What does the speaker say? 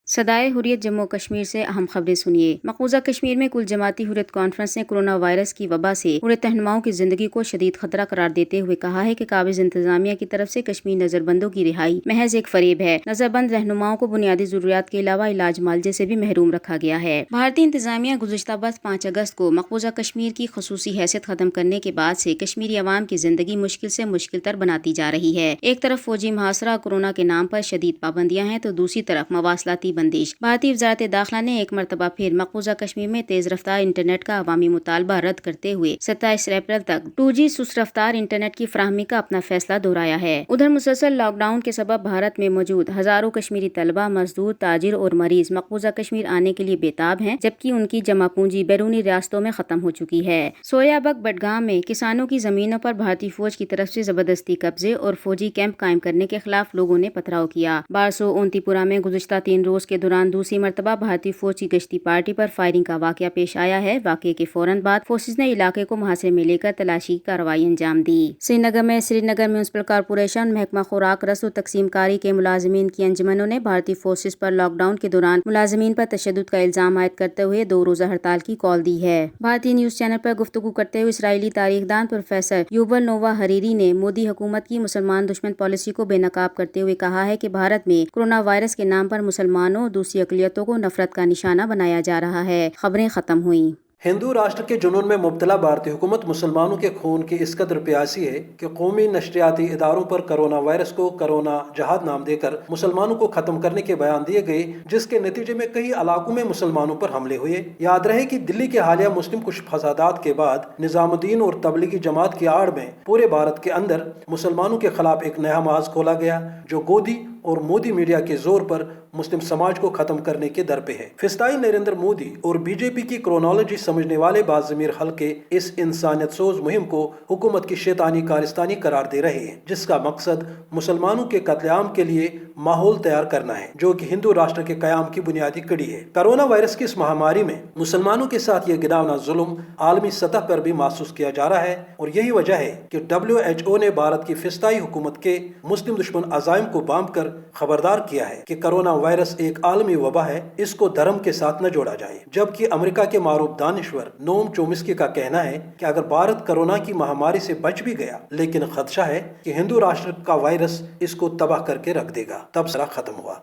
सदाए हुर्रियत जम्मू कश्मीर से अहम खबरें सुनिए। मकबूजा कश्मीर में कुल जमाती हुर्रियत कॉन्फ्रेंस ने कोरोना वायरस की वबा से हुर्रियत रहनुमाओं की जिंदगी को शदीद खतरा करार देते हुए कहा है कि काबिज इंतजामिया की तरफ से कश्मीर नजरबंदों की रिहाई महज एक फरेब है। नजरबंद रहनुमाओं को बुनियादी जरूरियात के अलावा इलाज मुआवजे से भी महरूम रखा गया है। भारतीय इंतजामिया गुज़िश्ता 5 अगस्त को मकबूजा कश्मीर की खसूसी हैसियत खत्म करने के बाद से कश्मीरी अवाम की जिंदगी मुश्किल से मुश्किल तर बनाती जा रही है। एक तरफ फौजी मुहासरा कोरोना के नाम पर शदीद पाबंदियां हैं तो दूसरी तरफ मवासलाती बंदिश। भारतीय वजारत दाखिला ने एक मरतबा फिर मकबूजा कश्मीर में तेज रफ्तार इंटरनेट का अवामी मुतालबा रद्द करते हुए 27 अप्रैल तक 2G सुस्त रफ्तार इंटरनेट की फराहमी का अपना फैसला दोहराया है। उधर मुसलसल लॉकडाउन के सबब भारत में मौजूद हजारों कश्मीरी तलबा, मजदूर, ताजिर और मरीज मकबूजा कश्मीर आने के लिए बेताब हैं, जबकि उनकी जमा पूंजी बैरूनी रियासतों में खत्म हो चुकी है। सोयाबग बडगाम में किसानों की जमीनों पर भारतीय फौज की तरफ से जबरदस्ती कब्जे और फौजी कैंप कायम करने के खिलाफ लोगों ने पथराव किया। बारसो ओंतीपुरा में गुज़िश्ता 3 रोज के दौरान दूसरी मरतबा भारतीय फौज की गश्ती पार्टी पर फायरिंग का वाकया पेश आया है। वाकये के फौरन बाद फोर्सेज ने इलाके को मुहासरे में लेकर तलाशी कार्रवाई अंजाम दी। श्रीनगर में श्रीनगर म्यूनिसिपल कॉर्पोरेशन, महकमा खुराक रसद तकसीमकारी के मुलाजमीन की अंजुमनों ने भारतीय फोर्सेज पर लॉकडाउन के दौरान मुलाजमीन पर तशद्दुद का इल्जाम आयद करते हुए 2 रोजा हड़ताल की कॉल दी है। भारतीय न्यूज चैनल पर गुफ्तगू करते हुए इसराइली तारीखदान प्रोफेसर युवल नोवा हरीरी ने मोदी हुकूमत की मुसलमान दुश्मन पॉलिसी को बेनकाब करते हुए कहा है कि भारत में कोरोना वायरस के नाम पर मुसलमानों और दूसरी अक़लियतों को नफरत का निशाना बनाया जा रहा है। खबरें खत्म हुई। हिंदू राष्ट्र के जुनून में मुब्तला भारतीय हुकूमत मुसलमानों के खून की इस कदर प्यासी है कि कौमी नशरियाती इदारों पर कोरोना वायरस को कोरोना जहाद नाम देकर मुसलमानों को खत्म करने के बयान दिए गए, जिसके नतीजे में कई इलाकों में मुसलमानों पर हमले हुए। याद रहे कि दिल्ली के हालिया मुस्लिम कुछ फसादात के बाद निजामुद्दीन और तबलीगी जमात की आड़ में पूरे भारत के अंदर मुसलमानों के खिलाफ एक नया माज खोला गया, जो गोदी और मोदी मीडिया के जोर पर मुस्लिम समाज को खत्म करने के दर पे है। फिस्ताई नरेंद्र मोदी और बीजेपी की क्रोनोलॉजी समझने वाले बाज़मीर हल्के इस इंसानियत सोज मुहिम को हुकूमत की शैतानी कारिस्तानी करार दे रहे हैं, जिसका मकसद मुसलमानों के कत्लेआम के लिए माहौल तैयार करना है, जो कि हिंदू राष्ट्र के कयाम की बुनियादी कड़ी है। कोरोना वायरस की इस महामारी में मुसलमानों के साथ ये गिरावना जुल्म आलमी सतह पर भी महसूस किया जा रहा है, और यही वजह है कि WHO ने भारत की फिस्ताई हुकूमत के मुस्लिम दुश्मन अजाइम को बांध कर खबरदार किया है कि कोरोना वायरस एक आलमी वबा है, इसको धर्म के साथ न जोड़ा जाए। जबकि अमेरिका के मारूफ दानिश्वर नोम चोमिस्की का कहना है कि अगर भारत कोरोना की महामारी से बच भी गया, लेकिन खदशा है कि हिंदू राष्ट्र का वायरस इसको तबाह करके रख देगा। तब सरा खत्म हुआ।